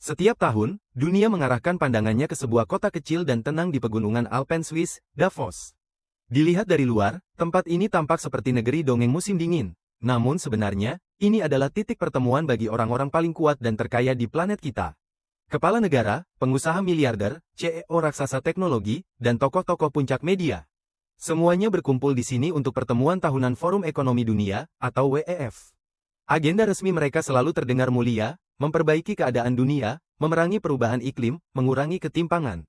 Setiap tahun, dunia mengarahkan pandangannya ke sebuah kota kecil dan tenang di pegunungan Alpen Swiss, Davos. Dilihat dari luar, tempat ini tampak seperti negeri dongeng musim dingin. Namun sebenarnya, ini adalah titik pertemuan bagi orang-orang paling kuat dan terkaya di planet kita. Kepala negara, pengusaha miliarder, CEO raksasa teknologi, dan tokoh-tokoh puncak media. Semuanya berkumpul di sini untuk pertemuan tahunan Forum Ekonomi Dunia, atau WEF. Agenda resmi mereka selalu terdengar mulia, memperbaiki keadaan dunia, memerangi perubahan iklim, mengurangi ketimpangan.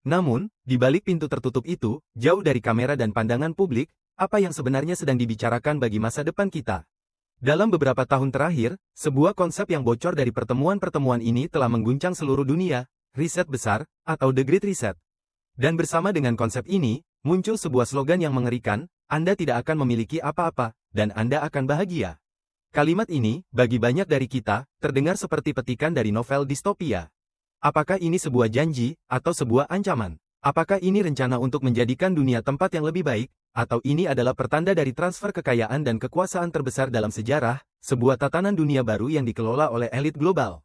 Namun, di balik pintu tertutup itu, jauh dari kamera dan pandangan publik, apa yang sebenarnya sedang dibicarakan bagi masa depan kita? Dalam beberapa tahun terakhir, sebuah konsep yang bocor dari pertemuan-pertemuan ini telah mengguncang seluruh dunia, riset besar, atau The Great Reset. Dan bersama dengan konsep ini, muncul sebuah slogan yang mengerikan, Anda tidak akan memiliki apa-apa, dan Anda akan bahagia. Kalimat ini, bagi banyak dari kita, terdengar seperti petikan dari novel distopia. Apakah ini sebuah janji, atau sebuah ancaman? Apakah ini rencana untuk menjadikan dunia tempat yang lebih baik? Atau ini adalah pertanda dari transfer kekayaan dan kekuasaan terbesar dalam sejarah, sebuah tatanan dunia baru yang dikelola oleh elit global.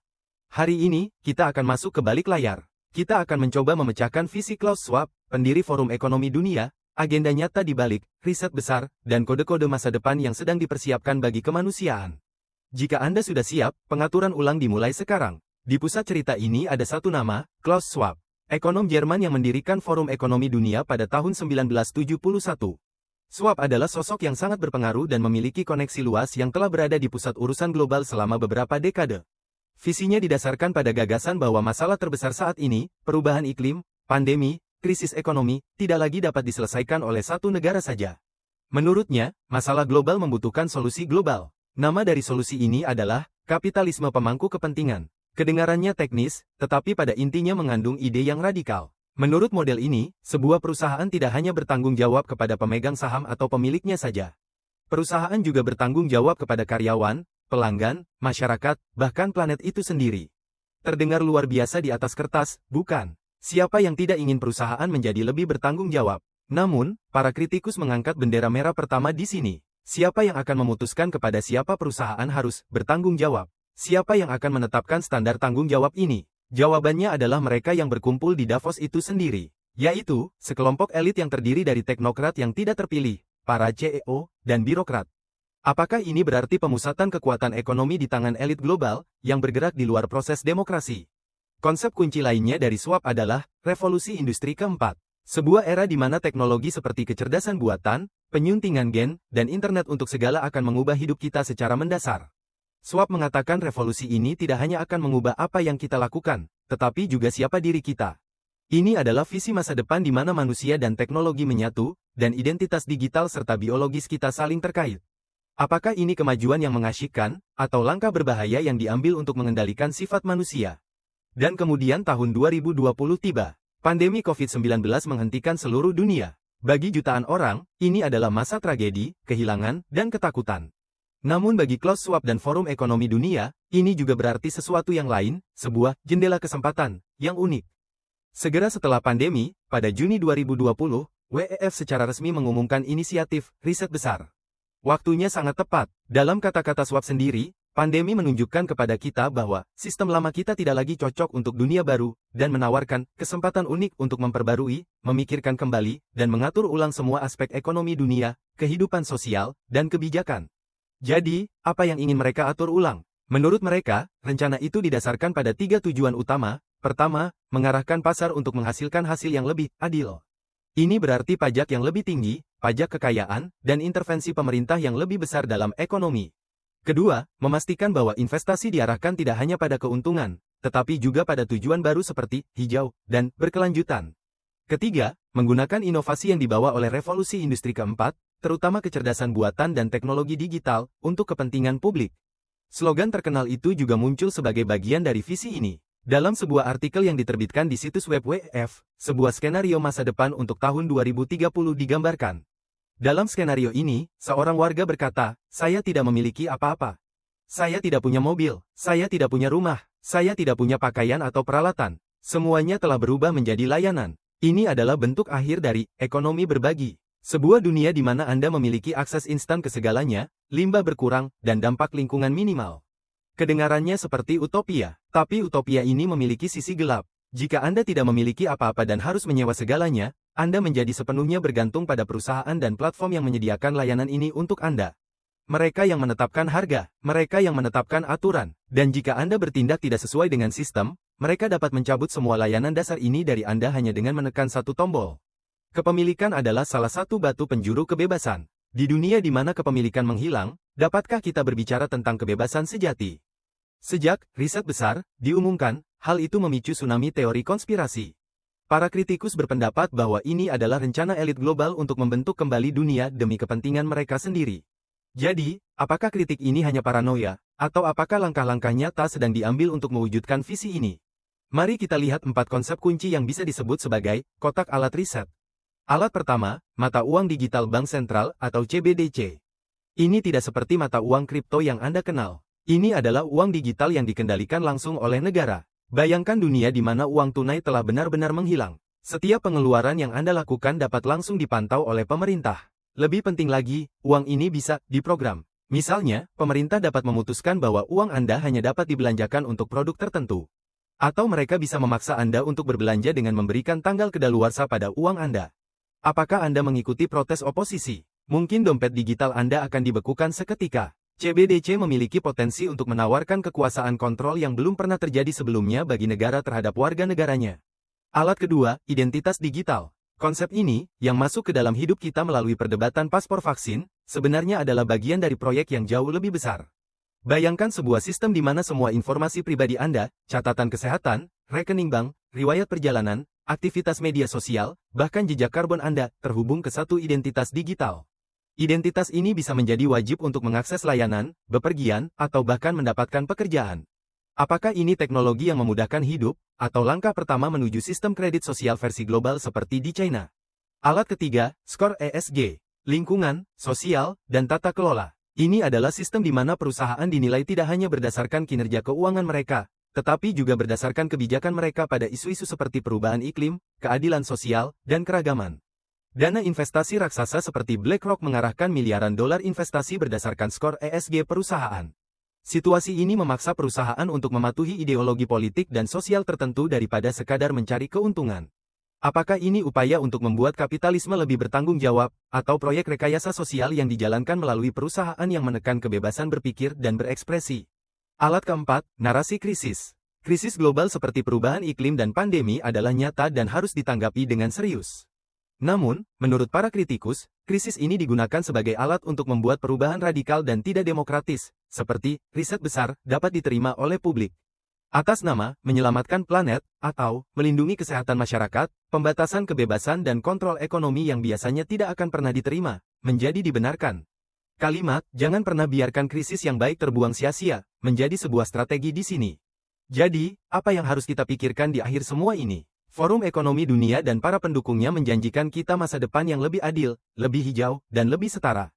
Hari ini, kita akan masuk ke balik layar. Kita akan mencoba memecahkan visi Klaus Schwab, pendiri Forum Ekonomi Dunia, agenda nyata di balik, riset besar, dan kode-kode masa depan yang sedang dipersiapkan bagi kemanusiaan. Jika Anda sudah siap, pengaturan ulang dimulai sekarang. Di pusat cerita ini ada satu nama, Klaus Schwab. Ekonom Jerman yang mendirikan Forum Ekonomi Dunia pada tahun 1971. Schwab adalah sosok yang sangat berpengaruh dan memiliki koneksi luas yang telah berada di pusat urusan global selama beberapa dekade. Visinya didasarkan pada gagasan bahwa masalah terbesar saat ini, perubahan iklim, pandemi, krisis ekonomi, tidak lagi dapat diselesaikan oleh satu negara saja. Menurutnya, masalah global membutuhkan solusi global. Nama dari solusi ini adalah kapitalisme pemangku kepentingan. Kedengarannya teknis, tetapi pada intinya mengandung ide yang radikal. Menurut model ini, sebuah perusahaan tidak hanya bertanggung jawab kepada pemegang saham atau pemiliknya saja. Perusahaan juga bertanggung jawab kepada karyawan, pelanggan, masyarakat, bahkan planet itu sendiri. Terdengar luar biasa di atas kertas, bukan? Siapa yang tidak ingin perusahaan menjadi lebih bertanggung jawab? Namun, para kritikus mengangkat bendera merah pertama di sini. Siapa yang akan memutuskan kepada siapa perusahaan harus bertanggung jawab? Siapa yang akan menetapkan standar tanggung jawab ini? Jawabannya adalah mereka yang berkumpul di Davos itu sendiri, yaitu sekelompok elit yang terdiri dari teknokrat yang tidak terpilih, para CEO, dan birokrat. Apakah ini berarti pemusatan kekuatan ekonomi di tangan elit global yang bergerak di luar proses demokrasi? Konsep kunci lainnya dari Schwab adalah revolusi industri keempat. Sebuah era di mana teknologi seperti kecerdasan buatan, penyuntingan gen, dan internet untuk segala akan mengubah hidup kita secara mendasar. Schwab mengatakan revolusi ini tidak hanya akan mengubah apa yang kita lakukan, tetapi juga siapa diri kita. Ini adalah visi masa depan di mana manusia dan teknologi menyatu, dan identitas digital serta biologis kita saling terkait. Apakah ini kemajuan yang mengasyikkan, atau langkah berbahaya yang diambil untuk mengendalikan sifat manusia? Dan kemudian tahun 2020 tiba. Pandemi COVID-19 menghentikan seluruh dunia. Bagi jutaan orang, ini adalah masa tragedi, kehilangan, dan ketakutan. Namun bagi Klaus Schwab dan Forum Ekonomi Dunia, ini juga berarti sesuatu yang lain, sebuah jendela kesempatan yang unik. Segera setelah pandemi, pada Juni 2020, WEF secara resmi mengumumkan inisiatif riset besar. Waktunya sangat tepat. Dalam kata-kata Schwab sendiri, pandemi menunjukkan kepada kita bahwa sistem lama kita tidak lagi cocok untuk dunia baru, dan menawarkan kesempatan unik untuk memperbarui, memikirkan kembali, dan mengatur ulang semua aspek ekonomi dunia, kehidupan sosial, dan kebijakan. Jadi, apa yang ingin mereka atur ulang? Menurut mereka, rencana itu didasarkan pada 3 tujuan utama. Pertama, mengarahkan pasar untuk menghasilkan hasil yang lebih adil. Ini berarti pajak yang lebih tinggi, pajak kekayaan, dan intervensi pemerintah yang lebih besar dalam ekonomi. Kedua, memastikan bahwa investasi diarahkan tidak hanya pada keuntungan, tetapi juga pada tujuan baru seperti hijau dan berkelanjutan. Ketiga, menggunakan inovasi yang dibawa oleh revolusi industri keempat, terutama kecerdasan buatan dan teknologi digital, untuk kepentingan publik. Slogan terkenal itu juga muncul sebagai bagian dari visi ini. Dalam sebuah artikel yang diterbitkan di situs web WEF, sebuah skenario masa depan untuk tahun 2030 digambarkan. Dalam skenario ini, seorang warga berkata, "Saya tidak memiliki apa-apa. Saya tidak punya mobil, saya tidak punya rumah, saya tidak punya pakaian atau peralatan. Semuanya telah berubah menjadi layanan." Ini adalah bentuk akhir dari ekonomi berbagi. Sebuah dunia di mana Anda memiliki akses instan ke segalanya, limbah berkurang, dan dampak lingkungan minimal. Kedengarannya seperti utopia, Tapi utopia ini memiliki sisi gelap. Jika Anda tidak memiliki apa-apa dan harus menyewa segalanya, Anda menjadi sepenuhnya bergantung pada perusahaan dan platform yang menyediakan layanan ini untuk Anda. Mereka yang menetapkan harga, mereka yang menetapkan aturan, dan jika Anda bertindak tidak sesuai dengan sistem, mereka dapat mencabut semua layanan dasar ini dari Anda hanya dengan menekan satu tombol. Kepemilikan adalah salah satu batu penjuru kebebasan. Di dunia di mana kepemilikan menghilang, dapatkah kita berbicara tentang kebebasan sejati? Sejak riset besar diumumkan, hal itu memicu tsunami teori konspirasi. Para kritikus berpendapat bahwa ini adalah rencana elit global untuk membentuk kembali dunia demi kepentingan mereka sendiri. Jadi, apakah kritik ini hanya paranoia, atau apakah langkah-langkah nyata sedang diambil untuk mewujudkan visi ini? Mari kita lihat 4 konsep kunci yang bisa disebut sebagai kotak alat riset. Alat pertama, mata uang digital bank sentral atau CBDC. Ini tidak seperti mata uang kripto yang Anda kenal. Ini adalah uang digital yang dikendalikan langsung oleh negara. Bayangkan dunia di mana uang tunai telah benar-benar menghilang. Setiap pengeluaran yang Anda lakukan dapat langsung dipantau oleh pemerintah. Lebih penting lagi, uang ini bisa diprogram. Misalnya, pemerintah dapat memutuskan bahwa uang Anda hanya dapat dibelanjakan untuk produk tertentu. Atau mereka bisa memaksa Anda untuk berbelanja dengan memberikan tanggal kedaluarsa pada uang Anda. Apakah Anda mengikuti protes oposisi? Mungkin dompet digital Anda akan dibekukan seketika. CBDC memiliki potensi untuk menawarkan kekuasaan kontrol yang belum pernah terjadi sebelumnya bagi negara terhadap warga negaranya. Alat kedua, identitas digital. Konsep ini, yang masuk ke dalam hidup kita melalui perdebatan paspor vaksin, sebenarnya adalah bagian dari proyek yang jauh lebih besar. Bayangkan sebuah sistem di mana semua informasi pribadi Anda, catatan kesehatan, rekening bank, riwayat perjalanan, aktivitas media sosial, bahkan jejak karbon Anda, terhubung ke satu identitas digital. Identitas ini bisa menjadi wajib untuk mengakses layanan, bepergian, atau bahkan mendapatkan pekerjaan. Apakah ini teknologi yang memudahkan hidup, atau langkah pertama menuju sistem kredit sosial versi global seperti di China? Alat ketiga, skor ESG, lingkungan, sosial, dan tata kelola. Ini adalah sistem di mana perusahaan dinilai tidak hanya berdasarkan kinerja keuangan mereka, tetapi juga berdasarkan kebijakan mereka pada isu-isu seperti perubahan iklim, keadilan sosial, dan keragaman. Dana investasi raksasa seperti BlackRock mengarahkan miliaran dolar investasi berdasarkan skor ESG perusahaan. Situasi ini memaksa perusahaan untuk mematuhi ideologi politik dan sosial tertentu daripada sekadar mencari keuntungan. Apakah ini upaya untuk membuat kapitalisme lebih bertanggung jawab, atau proyek rekayasa sosial yang dijalankan melalui perusahaan yang menekan kebebasan berpikir dan berekspresi? Alat keempat, narasi krisis. Krisis global seperti perubahan iklim dan pandemi adalah nyata dan harus ditanggapi dengan serius. Namun, menurut para kritikus, krisis ini digunakan sebagai alat untuk membuat perubahan radikal dan tidak demokratis, seperti riset besar dapat diterima oleh publik. Atas nama menyelamatkan planet atau melindungi kesehatan masyarakat, pembatasan kebebasan dan kontrol ekonomi yang biasanya tidak akan pernah diterima, menjadi dibenarkan. Kalimat, jangan pernah biarkan krisis yang baik terbuang sia-sia, menjadi sebuah strategi di sini. Jadi, apa yang harus kita pikirkan di akhir semua ini? Forum Ekonomi Dunia dan para pendukungnya menjanjikan kita masa depan yang lebih adil, lebih hijau, dan lebih setara.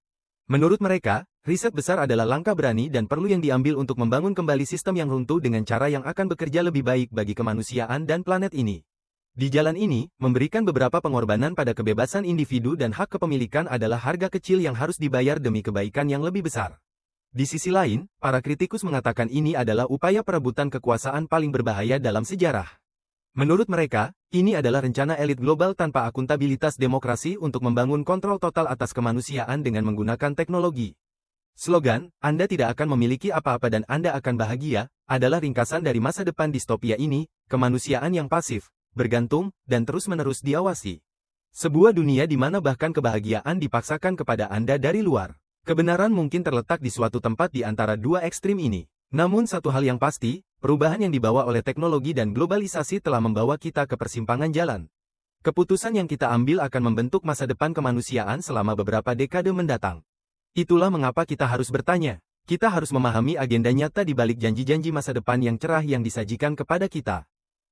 Menurut mereka, riset besar adalah langkah berani dan perlu yang diambil untuk membangun kembali sistem yang runtuh dengan cara yang akan bekerja lebih baik bagi kemanusiaan dan planet ini. Di jalan ini, memberikan beberapa pengorbanan pada kebebasan individu dan hak kepemilikan adalah harga kecil yang harus dibayar demi kebaikan yang lebih besar. Di sisi lain, para kritikus mengatakan ini adalah upaya perebutan kekuasaan paling berbahaya dalam sejarah. Menurut mereka, ini adalah rencana elit global tanpa akuntabilitas demokrasi untuk membangun kontrol total atas kemanusiaan dengan menggunakan teknologi. Slogan, Anda tidak akan memiliki apa-apa dan Anda akan bahagia, adalah ringkasan dari masa depan distopia ini, kemanusiaan yang pasif, bergantung, dan terus-menerus diawasi. Sebuah dunia di mana bahkan kebahagiaan dipaksakan kepada Anda dari luar. Kebenaran mungkin terletak di suatu tempat di antara dua ekstrim ini. Namun satu hal yang pasti, perubahan yang dibawa oleh teknologi dan globalisasi telah membawa kita ke persimpangan jalan. Keputusan yang kita ambil akan membentuk masa depan kemanusiaan selama beberapa dekade mendatang. Itulah mengapa kita harus bertanya. Kita harus memahami agenda nyata di balik janji-janji masa depan yang cerah yang disajikan kepada kita.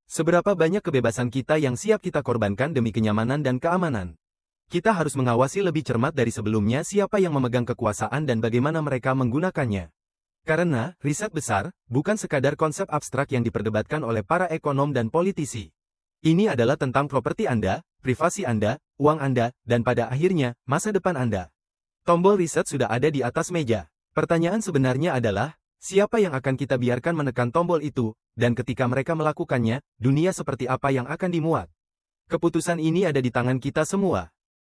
Seberapa banyak kebebasan kita yang siap kita korbankan demi kenyamanan dan keamanan? Kita harus mengawasi lebih cermat dari sebelumnya siapa yang memegang kekuasaan dan bagaimana mereka menggunakannya. Karena, riset besar, bukan sekadar konsep abstrak yang diperdebatkan oleh para ekonom dan politisi. Ini adalah tentang properti Anda, privasi Anda, uang Anda, dan pada akhirnya, masa depan Anda. Tombol riset sudah ada di atas meja. Pertanyaan sebenarnya adalah, Siapa yang akan kita biarkan menekan tombol itu, dan ketika mereka melakukannya, dunia seperti apa yang akan dimuat? Keputusan ini ada di tangan kita semua.